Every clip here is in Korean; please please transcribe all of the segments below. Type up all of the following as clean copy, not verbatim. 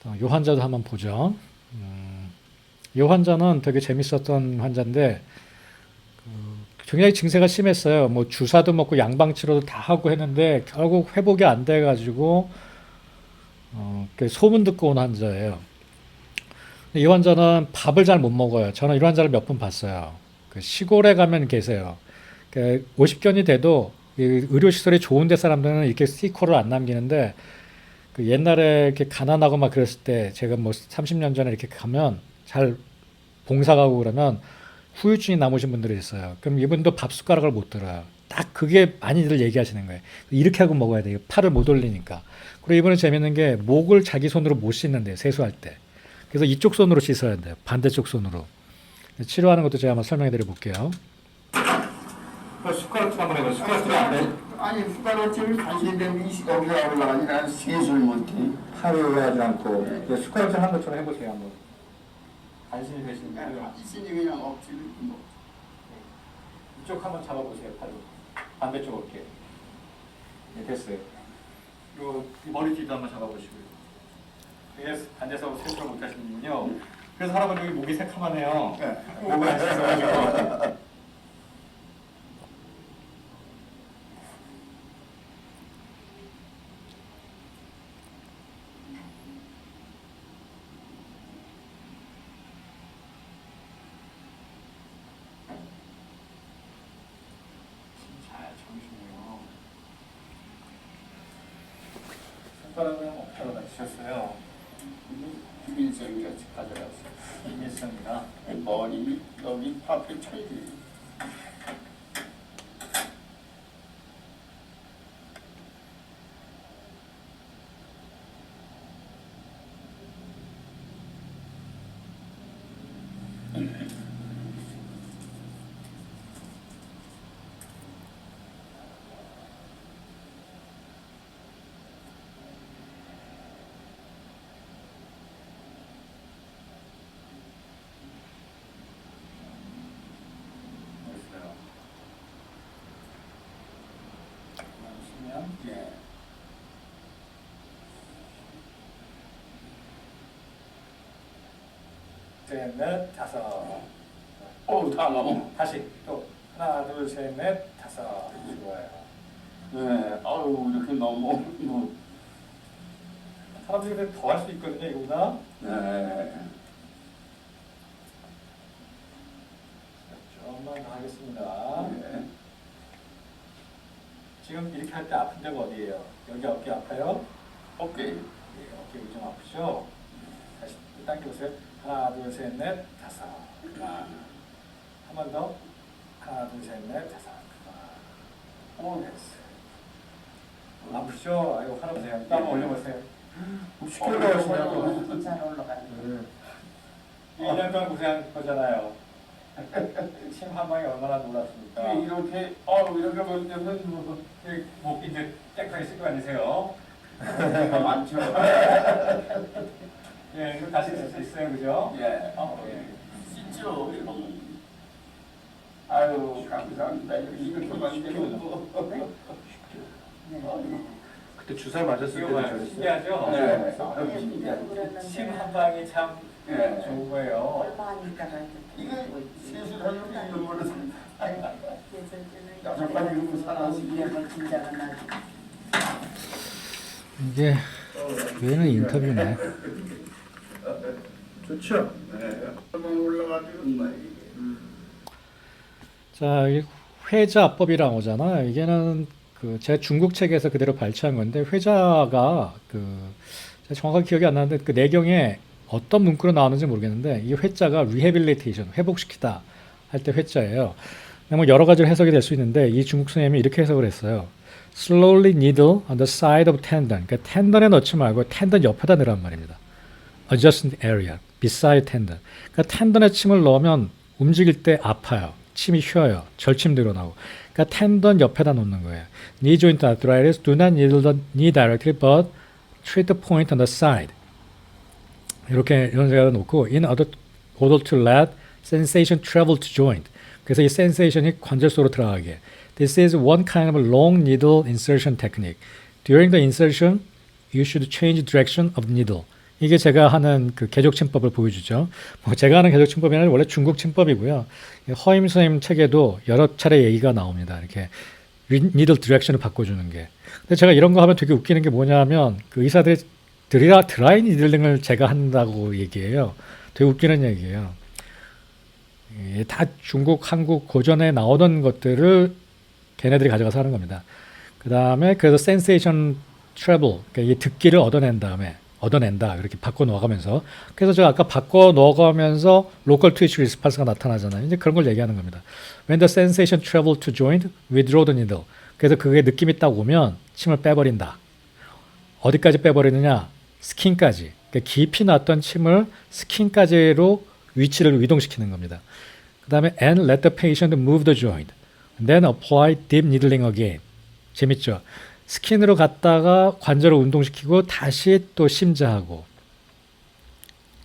이 환자도 한번 보죠. 이 환자는 되게 재밌었던 환자인데 굉장히 증세가 심했어요. 뭐 주사도 먹고 양방치료도 다 하고 했는데 결국 회복이 안 돼가지고 소문 듣고 온 환자예요. 이 환자는 밥을 잘 못 먹어요. 저는 이런 환자를 몇 번 봤어요. 그 시골에 가면 계세요. 50견이 돼도 의료시설이 좋은 데 사람들은 이렇게 스티커를 안 남기는데 그 옛날에 이렇게 가난하고 막 그랬을 때 제가 뭐 30년 전에 이렇게 가면 잘 봉사 가고 그러면 후유증이 남으신 분들이 있어요. 그럼 이분도 밥 숟가락을 못 들어요. 딱 그게 많이들 얘기하시는 거예요. 이렇게 하고 먹어야 돼요. 팔을 못 올리니까. 그리고 이번에 재밌는 게 목을 자기 손으로 못 씻는데요. 세수할 때. 그래서 이쪽 손으로 씻어야 돼요. 반대쪽 손으로. 치료하는 것도 제가 한번 설명해 드려 볼게요. 숟가락질 한번 해봐요. 숟가락질이 안 돼? 아니 숟가락질 관심이 되면 이 여기가 올라가니 난 세술 못해. 팔을 하지 않고 숟가락질 하는 것처럼 해보세요. 한번. 관심이 되시는 분들 있으니 그냥 억지로 뭐. 이쪽 한번 잡아보세요. 팔로. 반대쪽 어깨. 네, 됐어요. 그리고 이 머리 뒤도 한번 잡아보시고요. 그래서 앉아서 세수를 못 하시는군요. 그래서 할아버지 여기 목이 새카만해요. 목을 안 씻어가지고. 잘 참으시네요. 손가락은 없다고 다치셨어요. 김일성이 같이 가져갔어. 이미성이나 머리 여기 파피 차이지. 있어요. 쉬면 예. 셋, 넷, 다섯. 다 넘어. 다시 또 하나, 둘, 셋, 넷, 다섯. 좋아요. 네. 아유 이렇게 넘어. 뭐. 사람들이 더 할 수 있거든요, 이거보다. 네. 좀만 더 하겠습니다. 네. 지금 이렇게 할 때 아픈 데가 어디예요? 여기 어깨 아파요? 오케이. 예, 어깨 여기 좀 아프죠? 다시 또 당겨보세요. 하나, 둘, 셋, 넷, 다섯. 한 번 더. 하나, 둘, 셋, 넷, 다섯. 됐어요. 아프죠? 아이고, 할아버지, 땀 올려보세요. 시켜가 하시냐고. 잘 올라가는 1년 동안 고생한 거잖아요. 침 한 방에 얼마나 놀랐습니까? 이렇게 이렇게 보면 뭐 목 이제 깨끗하게 씻고 다니세요. 많죠. 예, 이거 다시 쓸 수 있어요, 그죠? 예. 예. 진짜 이런. 아유 감사합니다. 이렇게 만들고. 그때 주사 맞았을 이거 때도 봐요. 저랬어요. 신기하죠? 네. 침 한 방이 참 예. 좋은 거예요. 얼마 있다가 이거 세수하려고 이런 거를 여섯 예전에는 가지 이런 거 사놨어. 이름을 진짜가 나지. 이게 얘는 인터뷰네. 좋죠. 네. 한번 올라가지고 뭐 자, 이 회자법이라고 하잖아요. 이게는 제 중국 책에서 그대로 발췌한 건데 회자가 제가 정확하게 기억이 안 나는데 그 내경에 어떤 문구로 나오는지 모르겠는데 이 회자가 rehabilitation, 회복시키다 할 때 회자예요. 뭐 여러 가지로 해석이 될 수 있는데 이 중국 선생님이 이렇게 해석을 했어요. Slowly needle on the side of tendon. 그러니까 텐던에 넣지 말고 텐던 옆에다 넣으란 말입니다. Adjacent area, beside tendon. 그러니까 텐던에 침을 넣으면 움직일 때 아파요. 침이 휘어요. 절침 늘어나고. 그러니까 텐던 옆에다 놓는 거예요. Knee joint arthritis, do not needle the knee directly, but treat the point on the side. 이렇게 이런 생각을 놓고 in order to let sensation travel to joint. 그래서 이 sensation이 관절 속으로 들어가게. This is one kind of long needle insertion technique. During the insertion, you should change direction of the needle 이게 제가 하는 그 개족침법을 보여주죠. 뭐 제가 하는 개족침법이 원래 중국 침법이고요. 허임 선생님 책에도 여러 차례 얘기가 나옵니다. 이렇게 니들 디렉션을 바꿔주는 게. 근데 제가 이런 거 하면 되게 웃기는 게 뭐냐면 그 의사들이 드라이 니들링을 제가 한다고 얘기해요. 되게 웃기는 얘기예요. 다 중국, 한국 고전에 나오던 것들을 걔네들이 가져가서 하는 겁니다. 그 다음에 그래서 센세이션 트래블, 그러니까 이 듣기를 얻어낸다 그렇게 바꿔 넣어가면서, 그래서 제가 아까 바꿔 넣어가면서 로컬 트위치 리스판스가 나타나잖아요. 이제 그런 걸 얘기하는 겁니다. When the sensation travel to joint, withdraw the needle. 그래서 그게 느낌이 딱 오면 침을 빼버린다. 어디까지 빼버리느냐? 스킨까지. 그러니까 깊이 났던 침을 스킨까지로 위치를 이동시키는 겁니다. 그 다음에 and let the patient move the joint. Then apply deep needling again. 재밌죠? 스킨으로 갔다가 관절을 운동시키고 다시 또 심자하고.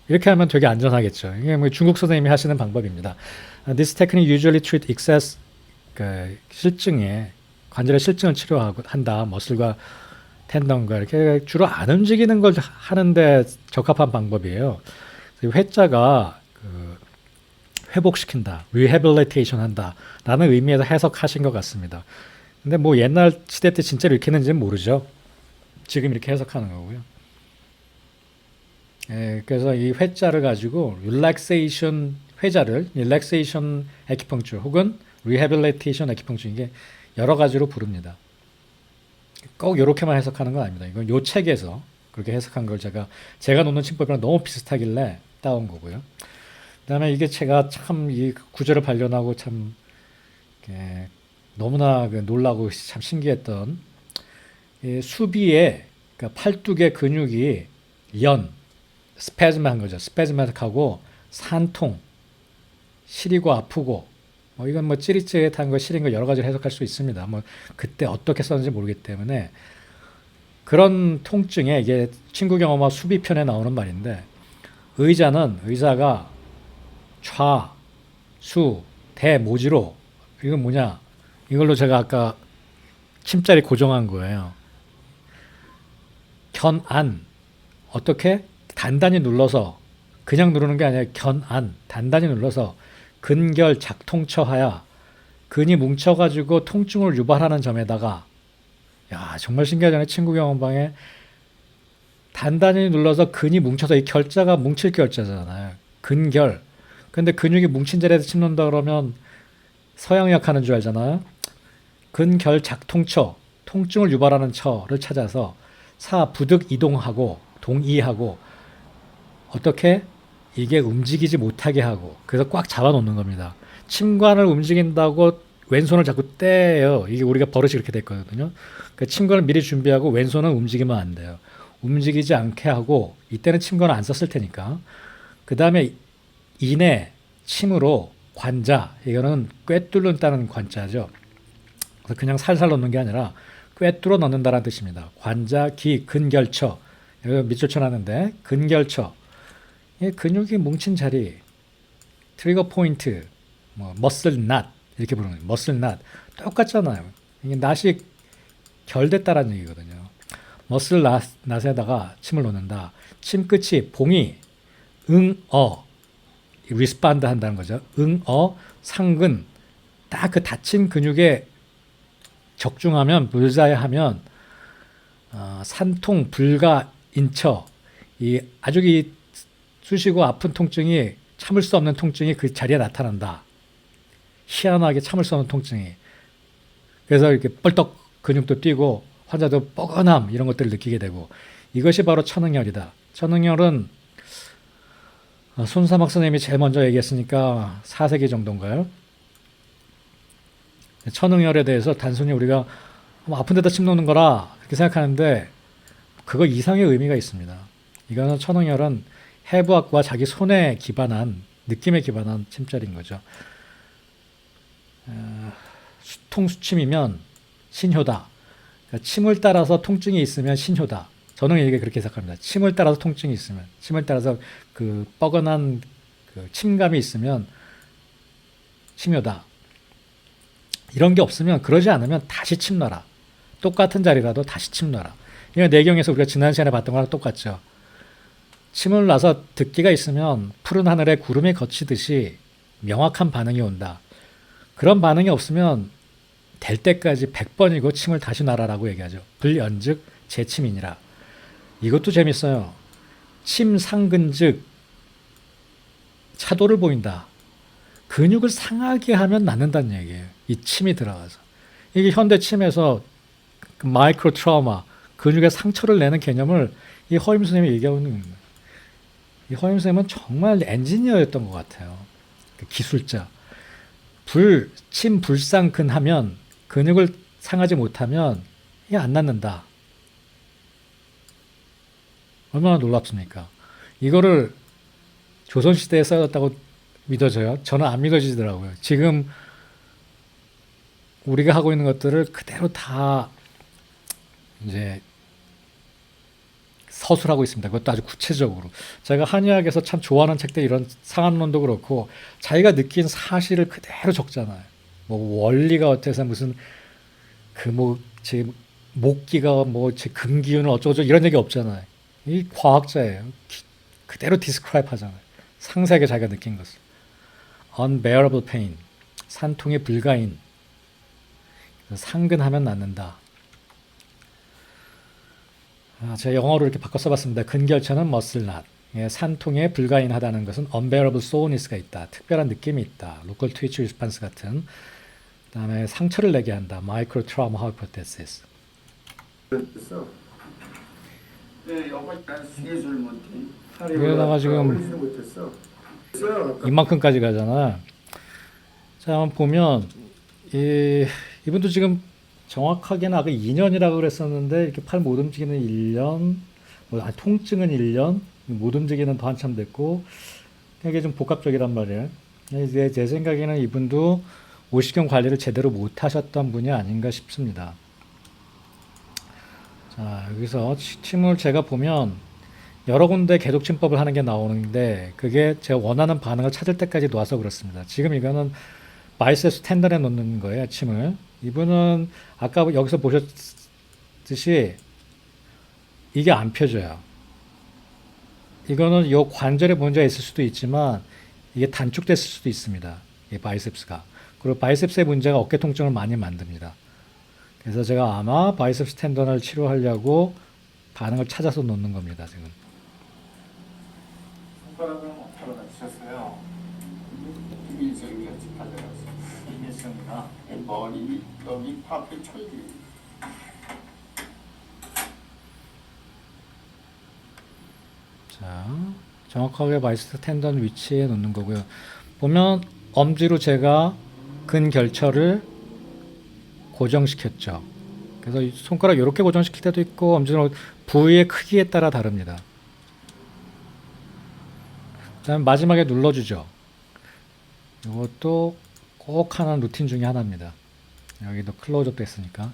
이렇게 하면 되게 안전하겠죠. 이게 뭐 중국 선생님이 하시는 방법입니다. This technique usually treat excess 실증에 관절의 실증을 치료한다. 머슬과 텐던과 이렇게 주로 안 움직이는 걸 하는데 적합한 방법이에요. 회자가 회복시킨다, rehabilitation 한다 라는 의미에서 해석하신 것 같습니다. 근데 뭐 옛날 시대 때 진짜로 이렇게 했는지는 모르죠. 지금 이렇게 해석하는 거고요. 그래서 이 회자를 가지고 relaxation 회자를 relaxation acupuncture 혹은 rehabilitation acupuncture, 이게 여러 가지로 부릅니다. 꼭 이렇게만 해석하는 건 아닙니다. 이건 요 책에서 그렇게 해석한 걸 제가 놓는 침법이랑 너무 비슷하길래 따온 거고요. 그다음에 이게 제가 참 이 구절을 발견하고 참 너무나 놀라고 참 신기했던, 수비에 그러니까 팔뚝의 근육이 스패즈한 거죠. 스패즈마틱하고 산통, 시리고 아프고, 뭐 이건 뭐 찌릿찌릿한 거, 시린 거 여러 가지로 해석할 수 있습니다. 뭐 그때 어떻게 썼는지 모르기 때문에 그런 통증에, 이게 친구 경험화 수비편에 나오는 말인데, 의사가 좌, 수, 대, 모지로, 이건 뭐냐? 이걸로 제가 아까 침자리 고정한 거예요. 견안, 어떻게? 단단히 눌러서, 그냥 누르는 게 아니라 견안, 단단히 눌러서 근결 작통처하야, 근이 뭉쳐가지고 통증을 유발하는 점에다가, 야 정말 신기하잖아요. 친구 경험방에 단단히 눌러서 근이 뭉쳐서, 이 결자가 뭉칠 결자잖아요. 근결. 근데 근육이 뭉친 자리에서 침 놓는다 그러면 서양의학 하는 줄 알잖아요. 근결 작통처, 통증을 유발하는 처를 찾아서 부득 이동하고 동의하고, 어떻게? 이게 움직이지 못하게 하고, 그래서 꽉 잡아놓는 겁니다. 침관을 움직인다고 왼손을 자꾸 떼요. 이게 우리가 버릇이 그렇게 됐거든요. 그러니까 침관을 미리 준비하고 왼손은 움직이면 안 돼요. 움직이지 않게 하고, 이때는 침관을 안 썼을 테니까. 그 다음에 인에 침으로 관자, 이거는 꿰뚫는다는 관자죠. 그래서 그냥 살살 넣는 게 아니라 꿰뚫어 넣는다는 뜻입니다. 관자, 기, 근결처. 여기 밑줄 쳐놨는데, 근결처. 이 근육이 뭉친 자리, 트리거 포인트, 뭐 머슬 낫 이렇게 부르는 거예요. 머슬 낫 똑같잖아요. 이게 낫이 결됐다라는 얘기거든요. 머슬 낫에다가 침을 놓는다. 침 끝이 봉이 리스판드 한다는 거죠. 상근, 딱 그 다친 근육에 적중하면, 불자하면 산통 불가 인처, 이 아주 쑤시고 아픈 통증이, 참을 수 없는 통증이 그 자리에 나타난다. 희한하게 참을 수 없는 통증이. 그래서 이렇게 뻘떡 근육도 뛰고 환자도 뻐근함 이런 것들을 느끼게 되고, 이것이 바로 천응열이다. 천응열은 손사막 선생님이 제일 먼저 얘기했으니까 4세기 정도인가요? 천응열에 대해서 단순히 우리가 아픈 데다 침 놓는 거라 그렇게 생각하는데, 그거 이상의 의미가 있습니다. 이거는 천응열은 해부학과 자기 손에 기반한, 느낌에 기반한 침자리인 거죠. 수통수침이면 신효다. 그러니까 침을 따라서 통증이 있으면 신효다. 저는 이게 그렇게 해석합니다. 침을 따라서 통증이 있으면, 침을 따라서 그 뻐근한 그 침감이 있으면 신효다. 이런 게 없으면, 그러지 않으면 다시 침 놔라. 똑같은 자리라도 다시 침 놔라. 이건 내경에서 우리가 지난 시간에 봤던 거랑 똑같죠. 침을 놔서 듣기가 있으면 푸른 하늘에 구름이 걷히듯이 명확한 반응이 온다. 그런 반응이 없으면 될 때까지 100번이고 침을 다시 놔라라고 얘기하죠. 불연즉 재침이니라. 이것도 재밌어요. 침 상근즉 차도를 보인다. 근육을 상하게 하면 낫는다는 얘기예요. 이 침이 들어가서. 이게 현대 침에서 마이크로 트라우마, 근육에 상처를 내는 개념을 이 허임 선생님이 얘기하고 있는 거예요. 이 허임 선생님은 정말 엔지니어였던 것 같아요. 그 기술자. 침 불상근 하면 근육을 상하지 못하면 이게 안 낫는다. 얼마나 놀랍습니까? 이거를 조선시대에 써졌다고 믿어져요? 저는 안 믿어지더라고요. 지금 우리가 하고 있는 것들을 그대로 다 이제 서술하고 있습니다. 그것도 아주 구체적으로. 제가 한의학에서 참 좋아하는 책들 이런 상한론도 그렇고 자기가 느낀 사실을 그대로 적잖아요. 뭐 원리가 어때서 무슨 그 뭐 제 목기가 뭐 제 금기운을 어쩌고저쩌고 이런 얘기 없잖아요. 이 과학자예요. 그대로 디스크라이브 하잖아요. 상세하게 자기가 느낀 것을. unbearable pain. 산통의 불가인. 상근하면 낫는다. 제가 영어로 이렇게 바꿔 써봤습니다. 근결차는 muscle not. 예, 산통에 불가인하다는 것은 unbearable soreness가 있다. 특별한 느낌이 있다. local twitch response 같은. 그다음에 상처를 내게 한다. micro trauma hypothesis. 그랬어. 네, 영어 난 세술 못해. 그러다가 지금 못했어. 이만큼까지 가잖아. 자, 한번 보면 이분도 지금 정확하게는 아까 2년이라고 그랬었는데 이렇게 팔 못 움직이는 1년, 통증은 1년, 못 움직이는 더 한참 됐고 이게 좀 복합적이란 말이에요. 이제 제 생각에는 이분도 오시경 관리를 제대로 못 하셨던 분이 아닌가 싶습니다. 자, 여기서 침을 제가 보면 여러 군데 개독침법을 하는 게 나오는데 그게 제가 원하는 반응을 찾을 때까지 놔서 그렇습니다. 지금 이거는 바이셉스 텐던에 놓는 거예요, 침을. 이분은 아까 여기서 보셨듯이 이게 안 펴져요. 이거는 이 관절에 문제가 있을 수도 있지만 이게 단축됐을 수도 있습니다. 이 바이셉스가. 그리고 바이셉스의 문제가 어깨 통증을 많이 만듭니다. 그래서 제가 아마 바이셉스 텐던을 치료하려고 반응을 찾아서 놓는 겁니다, 지금. 손가락은 어디로 다치셨어요? 이민성이가 가져갔어. 이민성이가 머리 여기 파피 철기. 자, 정확하게 바이셉스 텐던 위치에 놓는 거고요. 보면 엄지로 제가 근결처를 고정시켰죠. 그래서 손가락 이렇게 고정시킬 때도 있고 엄지로 부위의 크기에 따라 다릅니다. 그다음 마지막에 눌러주죠. 이것도 꼭 하는 루틴 중에 하나입니다. 여기도 클로즈업 됐으니까.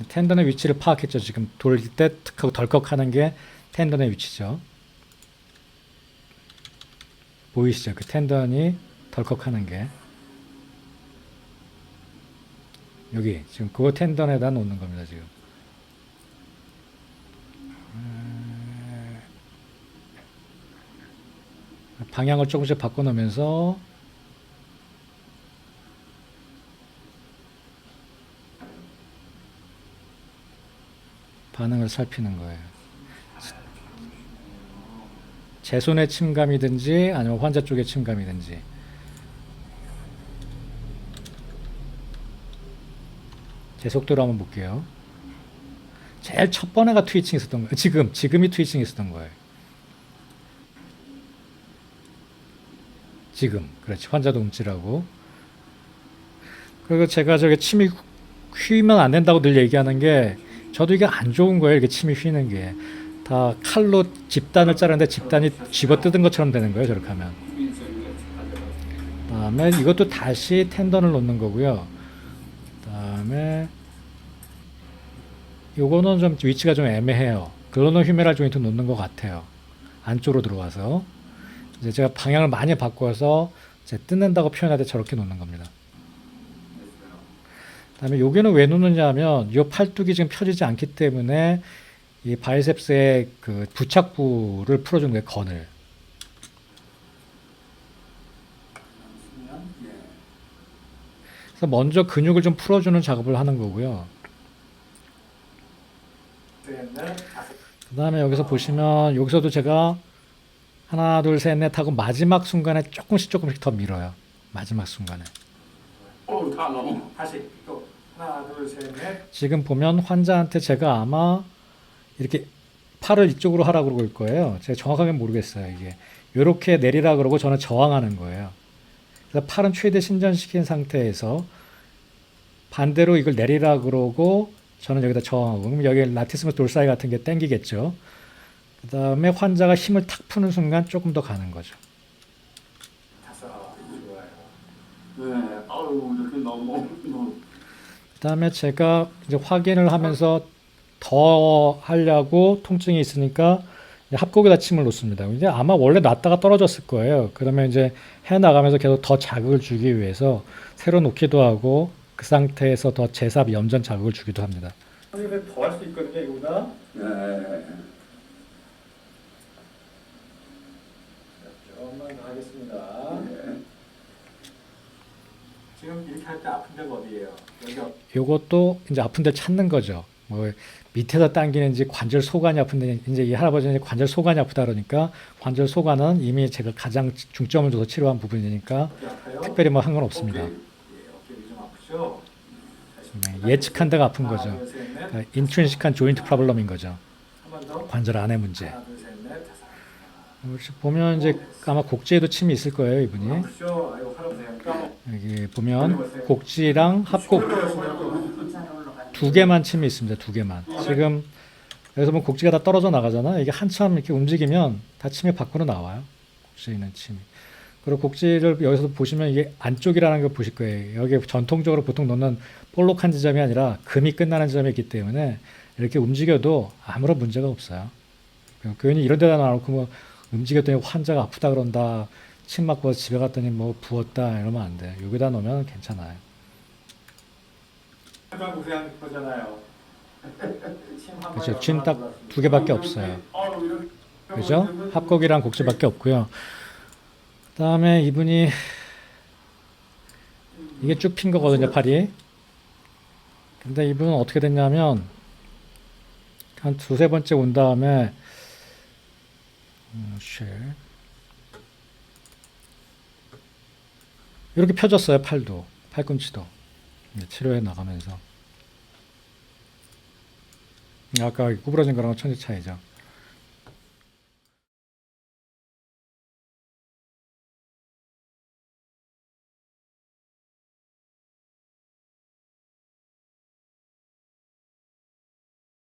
텐던의 위치를 파악했죠. 지금 돌릴 때 툭하고 덜컥 하는 게 텐던의 위치죠. 보이시죠? 그 텐던이 덜컥 하는 게. 여기 지금 그 텐던에다 놓는 겁니다. 지금. 방향을 조금씩 바꿔놓으면서 반응을 살피는 거예요. 제 손의 침감이든지 아니면 환자 쪽의 침감이든지. 제 속도로 한번 볼게요. 제일 첫 번에가 트위칭 있었던 거예요. 지금이 트위칭 있었던 거예요. 지금. 그렇지. 환자도 움찔하고. 그리고 제가 저게 침이 휘면 안 된다고 늘 얘기하는 게 저도 이게 안 좋은 거예요. 이렇게 침이 휘는 게. 다 칼로 집단을 자르는데 집단이 집어뜯은 것처럼 되는 거예요. 저렇게 하면. 다음에 이것도 다시 텐던을 놓는 거고요. 다음에 요거는 좀 위치가 좀 애매해요. 글로노 휴메랄 조인트 놓는 것 같아요. 안쪽으로 들어와서. 이제 제가 방향을 많이 바꿔서 이제 뜯는다고 표현할 때 저렇게 놓는 겁니다. 그다음에 여기는 왜 놓느냐 하면 이 팔뚝이 지금 펴지지 않기 때문에 이 바이셉스의 그 부착부를 풀어주는 거예요, 건을. 그래서 먼저 근육을 좀 풀어주는 작업을 하는 거고요. 그 다음에 여기서 보시면 여기서도 제가 하나, 둘, 셋, 넷 하고 마지막 순간에 조금씩 더 밀어요. 마지막 순간에. 다 너무. 다시 또 하나 둘셋넷 지금 보면 환자한테 제가 아마 이렇게 팔을 이쪽으로 하라고 그럴 거예요. 제가 정확하게 모르겠어요. 이게 이렇게 내리라 그러고 저는 저항하는 거예요. 그래서 팔은 최대 신전시킨 상태에서 반대로 이걸 내리라 그러고 저는 여기다 저항하고, 그럼 여기 라티스무스 돌사이 같은 게 땡기겠죠. 그 다음에 환자가 힘을 탁 푸는 순간 조금 더 가는 거죠. 다섯 좋아요. 네, 아유, 이렇게 너무. 그 다음에 제가 이제 확인을 하면서 더 하려고 통증이 있으니까 이제 합곡에다 침을 놓습니다. 이제 아마 원래 놨다가 떨어졌을 거예요. 그러면 이제 해 나가면서 계속 더 자극을 주기 위해서 새로 놓기도 하고 그 상태에서 더 제삽 염전 자극을 주기도 합니다. 선생님 더 할 수 있거든요 이거보다. 네. 조금만 더 하겠습니다. 네. 지금 이렇게 할 때 아픈 데가 어디예요? 여기 요것도 이제 아픈 데 찾는 거죠. 뭐 밑에서 당기는지 관절 소관이 아픈데, 이제 이 할아버지는 관절 소관이 아프다 그러니까 관절 소관은 이미 제가 가장 중점을 줘서 치료한 부분이니까 어디 아파요? 특별히 뭐 상관없습니다. 오케이. 예, 어깨 좀 아프죠? 네, 예측한 데가 아픈 거죠. 하나 둘셋넷 그러니까 인트린식한 조인트 프로블럼인 거죠. 한 번 더. 관절 안의 문제. 하나 둘셋넷 다섯. 혹시 보면 이제 아마 곡지에도 침이 있을 거예요, 이분이. 아프죠? 아이고 할아버지 까먹. 여기 보면 곡지랑 합곡 두 개만 침이 있습니다. 두 개만. 지금 여기서 보면 곡지가 다 떨어져 나가잖아. 이게 한참 이렇게 움직이면 다 침이 밖으로 나와요. 곡지에 있는 침이. 그리고 곡지를 여기서 보시면 이게 안쪽이라는 걸 보실 거예요. 여기 전통적으로 보통 놓는 볼록한 지점이 아니라 금이 끝나는 지점이 있기 때문에 이렇게 움직여도 아무런 문제가 없어요. 괜히 이런 데다 놔놓고 뭐 움직였더니 환자가 아프다 그런다, 침 맞고 집에 갔더니 뭐 부었다 이러면 안 돼. 여기다 놓으면 괜찮아요. 하고 그냥 거잖아요. 그렇죠. 침 딱 두 개밖에 없어요. 그죠? 합곡이랑 곡지밖에 없고요. 그다음에 이분이 이게 쭉 핀 거거든요, 팔이. 근데 이분은 어떻게 됐냐면 한 두세 번째 온 다음에 이렇게 펴졌어요, 팔도. 팔꿈치도. 치료해 나가면서. 아까 구부러진 거랑 천지 차이죠.